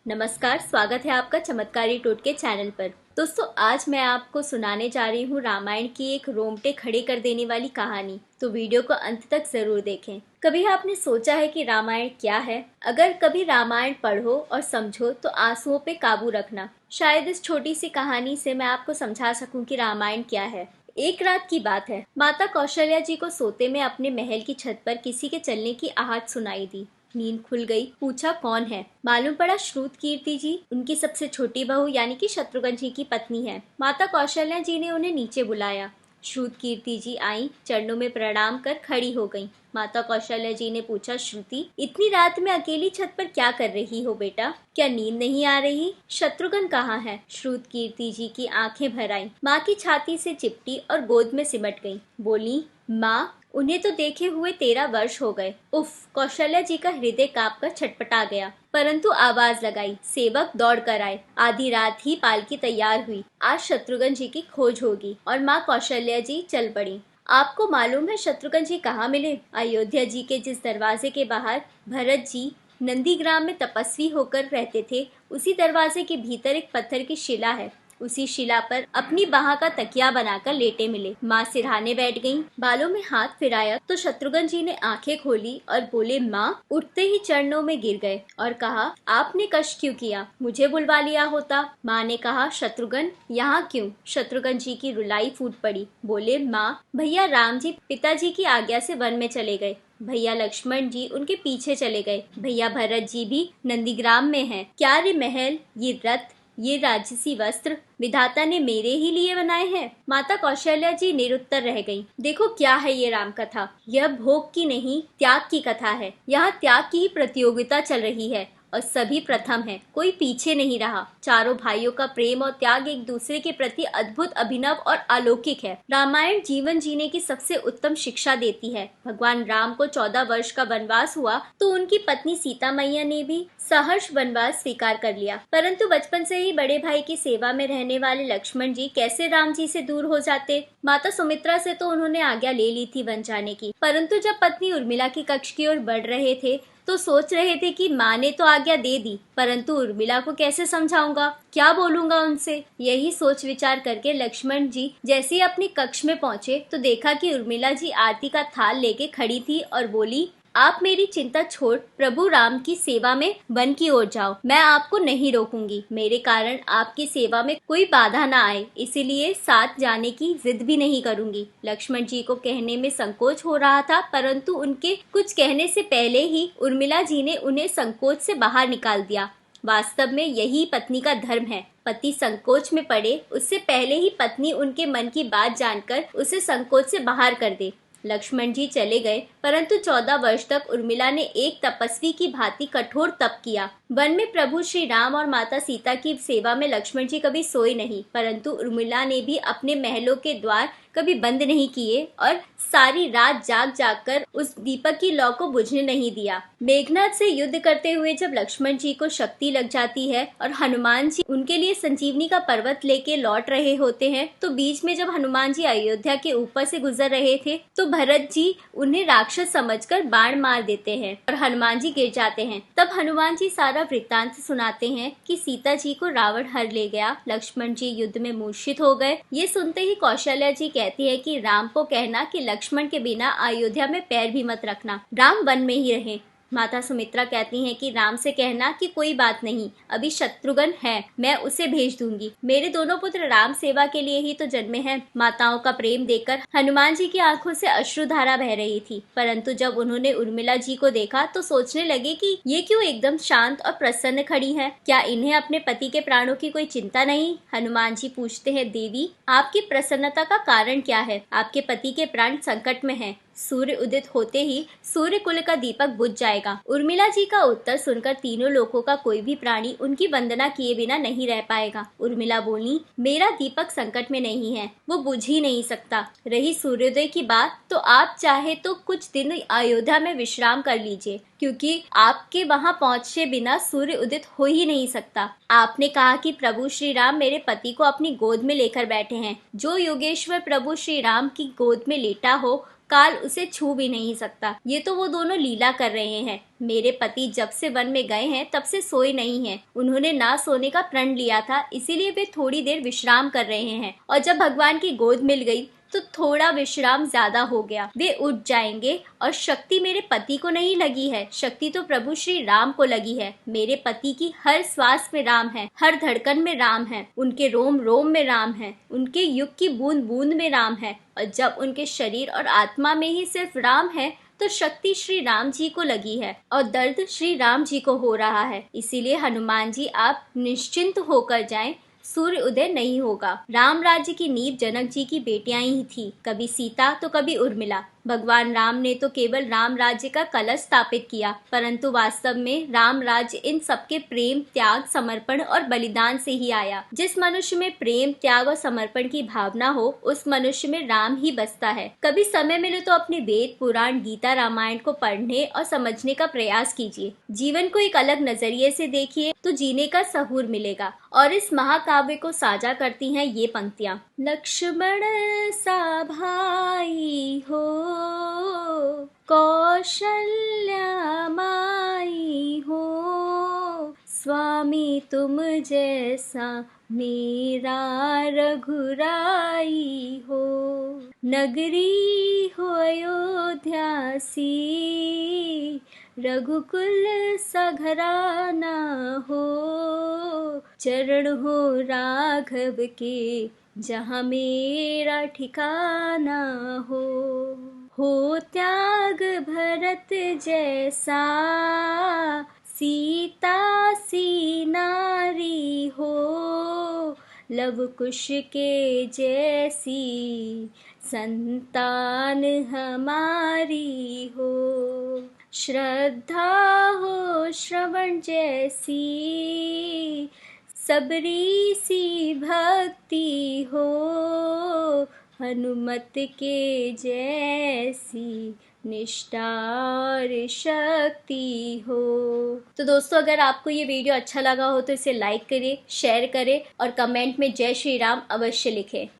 नमस्कार, स्वागत है आपका चमत्कारी टोटके चैनल पर। दोस्तों, आज मैं आपको सुनाने जा रही हूँ रामायण की एक रोंगटे खड़े कर देने वाली कहानी। तो वीडियो को अंत तक जरूर देखें। कभी आपने सोचा है कि रामायण क्या है? अगर कभी रामायण पढ़ो और समझो तो आंसुओं पे काबू रखना। शायद इस छोटी सी कहानी से मैं आपको समझा सकूं कि रामायण क्या है। एक रात की बात है। माता कौशल्या जी को सोते में अपने महल की छत पर किसी के चलने की आहट सुनाई दी। नींद खुल गई। पूछा, कौन है? मालूम पड़ा श्रुत कीर्ति जी, उनकी सबसे छोटी बहू यानी कि शत्रुघ्न जी की पत्नी है। माता कौशल्या जी ने उन्हें नीचे बुलाया। श्रुत कीर्ति जी आई, चरणों में प्रणाम कर खड़ी हो गईं। माता कौशल्या जी ने पूछा, श्रुति, इतनी रात में अकेली छत पर क्या कर रही हो बेटा? क्या नींद नहीं आ रही? शत्रुघ्न कहाँ है? श्रुत कीर्ति जी की आंखें भर आईं। माँ की छाती से चिपटी और गोद में सिमट गईं। बोली, माँ, उन्हें तो देखे हुए 13 वर्ष हो गए। उफ! कौशल्या जी का हृदय कांप कर छटपटा गया, परंतु आवाज लगाई। सेवक दौड़ कर आए। आधी रात ही पालकी तैयार हुई। आज शत्रुघ्न जी की खोज होगी। और माँ कौशल्या जी चल पड़ी। आपको मालूम है शत्रुघ्न जी कहाँ मिले? अयोध्या जी के जिस दरवाजे के बाहर भरत जी नंदीग्राम में तपस्वी होकर रहते थे, उसी दरवाजे के भीतर एक पत्थर की शिला है। उसी शिला पर अपनी बाह का तकिया बनाकर लेटे मिले। माँ सिरहाने बैठ गईं। बालों में हाथ फिराया तो शत्रुघ्न जी ने आंखें खोली और बोले, माँ। उठते ही चरणों में गिर गए और कहा, आपने कष्ट क्यों किया? मुझे बुलवा लिया होता। माँ ने कहा, शत्रुघ्न यहाँ क्यों? शत्रुघ्न जी की रुलाई फूट पड़ी। बोले, माँ, भैया राम जी पिताजी की आज्ञा से वन में चले गए। भैया लक्ष्मण जी उनके पीछे चले गए। भैया भरत जी भी नंदीग्राम में हैं। क्या रे महल, ये रथ, ये राजसी वस्त्र विधाता ने मेरे ही लिए बनाए हैं? माता कौशल्या जी निरुत्तर रह गईं। देखो क्या है ये राम कथा। यह भोग की नहीं, त्याग की कथा है। यहाँ त्याग की ही प्रतियोगिता चल रही है और सभी प्रथम है, कोई पीछे नहीं रहा। चारों भाइयों का प्रेम और त्याग एक दूसरे के प्रति अद्भुत, अभिनव और अलौकिक है। रामायण जीवन जीने की सबसे उत्तम शिक्षा देती है। भगवान राम को 14 वर्ष का वनवास हुआ तो उनकी पत्नी सीता मैया ने भी सहर्ष वनवास स्वीकार कर लिया। परंतु बचपन से ही बड़े भाई की सेवा में रहने वाले लक्ष्मण जी कैसे राम जी से दूर हो जाते? माता सुमित्रा से तो उन्होंने आज्ञा ले ली थी वन जाने की, परंतु जब पत्नी उर्मिला के कक्ष की ओर बढ़ रहे थे तो सोच रहे थे कि माँ ने तो आज्ञा दे दी, परंतु उर्मिला को कैसे समझाऊंगा, क्या बोलूंगा उनसे? यही सोच विचार करके लक्ष्मण जी जैसे ही अपने कक्ष में पहुंचे तो देखा कि उर्मिला जी आरती का थाल लेके खड़ी थी और बोली, आप मेरी चिंता छोड़ प्रभु राम की सेवा में वन की ओर जाओ। मैं आपको नहीं रोकूंगी। मेरे कारण आपकी सेवा में कोई बाधा न आए, इसीलिए साथ जाने की जिद भी नहीं करूंगी। लक्ष्मण जी को कहने में संकोच हो रहा था, परंतु उनके कुछ कहने से पहले ही उर्मिला जी ने उन्हें संकोच से बाहर निकाल दिया। वास्तव में यही पत्नी का धर्म है। पति संकोच में पड़े उससे पहले ही पत्नी उनके मन की बात जानकर उसे संकोच से बाहर कर दे। लक्ष्मण जी चले गए, परंतु 14 वर्ष तक उर्मिला ने एक तपस्वी की भांति कठोर तप किया। वन में प्रभु श्री राम और माता सीता की सेवा में लक्ष्मण जी कभी सोए नहीं, परंतु उर्मिला ने भी अपने महलों के द्वार कभी बंद नहीं किए और सारी रात जाग जाग कर उस दीपक की लौ को बुझने नहीं दिया। मेघनाथ से युद्ध करते हुए जब लक्ष्मण जी को शक्ति लग जाती है और हनुमान जी उनके लिए संजीवनी का पर्वत लेके लौट रहे होते हैं, तो बीच में जब हनुमान जी अयोध्या के ऊपर से गुजर रहे थे तो भरत जी उन्हें राक्षस समझकर बाण मार देते हैं और हनुमान जी गिर जाते हैं। तब हनुमान जी सारा वृत्तांत सुनाते हैं कि सीता जी को रावण हर ले गया, लक्ष्मण जी युद्ध में मूर्छित हो गए। ये सुनते ही कौशल्या जी कहती है कि राम को कहना कि लक्ष्मण के बिना अयोध्या में पैर भी मत रखना, राम वन में ही रहे। माता सुमित्रा कहती हैं कि राम से कहना कि कोई बात नहीं, अभी शत्रुघ्न है, मैं उसे भेज दूंगी। मेरे दोनों पुत्र राम सेवा के लिए ही तो जन्मे हैं। माताओं का प्रेम देखकर हनुमान जी की आंखों से अश्रुधारा बह रही थी, परंतु जब उन्होंने उर्मिला जी को देखा तो सोचने लगे कि ये क्यों एकदम शांत और प्रसन्न खड़ी है, क्या इन्हें अपने पति के प्राणों की कोई चिंता नहीं? हनुमान जी पूछते हैं, देवी, आपकी प्रसन्नता का कारण क्या है? आपके पति के प्राण संकट में हैं। सूर्य उदित होते ही सूर्य कुल का दीपक बुझ जाएगा। उर्मिला जी का उत्तर सुनकर तीनों लोकों का कोई भी प्राणी उनकी वंदना किए बिना नहीं रह पाएगा। उर्मिला बोली, मेरा दीपक संकट में नहीं है, वो बुझ ही नहीं सकता। रही सूर्योदय की बात, तो आप चाहे तो कुछ दिन अयोध्या में विश्राम कर लीजिए, क्योंकि आपके वहां पहुंचे बिना सूर्य उदित हो ही नहीं सकता। आपने कहा कि प्रभु श्री राम मेरे पति को अपनी गोद में लेकर बैठे हैं। जो योगेश्वर प्रभु श्री राम की गोद में लेटा हो काल उसे छू भी नहीं सकता। ये तो वो दोनों लीला कर रहे हैं। मेरे पति जब से वन में गए हैं तब से सोए नहीं हैं। उन्होंने ना सोने का प्रण लिया था, इसीलिए वे थोड़ी देर विश्राम कर रहे हैं, और जब भगवान की गोद मिल गई तो थोड़ा विश्राम ज्यादा हो गया। वे उठ जाएंगे। और शक्ति मेरे पति को नहीं लगी है, शक्ति तो प्रभु श्री राम को लगी है। मेरे पति की हर श्वास में राम है, हर धड़कन में राम है, उनके रोम रोम में राम है, उनके युग की बूंद बूंद में राम है। और जब उनके शरीर और आत्मा में ही सिर्फ राम है तो शक्ति श्री राम जी को लगी है और दर्द श्री राम जी को हो रहा है। इसीलिए हनुमान जी आप निश्चिंत होकर जाएं, सूर्य उदय नहीं होगा। राम राज्य की नींव जनक जी की बेटियां ही थी, कभी सीता तो कभी उर्मिला। भगवान राम ने तो केवल राम राज्य का कलश स्थापित किया, परंतु वास्तव में राम राज्य इन सबके प्रेम, त्याग, समर्पण और बलिदान से ही आया। जिस मनुष्य में प्रेम, त्याग और समर्पण की भावना हो, उस मनुष्य में राम ही बसता है। कभी समय मिले तो अपने वेद, पुराण, गीता, रामायण को पढ़ने और समझने का प्रयास कीजिए। जीवन को एक अलग नजरिए से देखिए तो जीने का सहूर मिलेगा। और इस महाकाव्य को साझा करती हैं ये पंक्तियां। लक्ष्मण सा भाई हो, कौशल्या माई हो, स्वामी तुम जैसा मेरा रघुराई हो। नगरी हो अयोध्या सी, रघुकुल सघराना हो। चरण हो राघव के, जहाँ मेरा ठिकाना हो त्याग भरत जैसा, सीता सी नारी हो। लव कुश के जैसी संतान हमारी हो। श्रद्धा हो श्रवण जैसी, सबरी सी भक्ति हो। हनुमत के जैसी निष्ठा और शक्ति हो। तो दोस्तों, अगर आपको ये वीडियो अच्छा लगा हो तो इसे लाइक करें, शेयर करें और कमेंट में जय श्री राम अवश्य लिखें।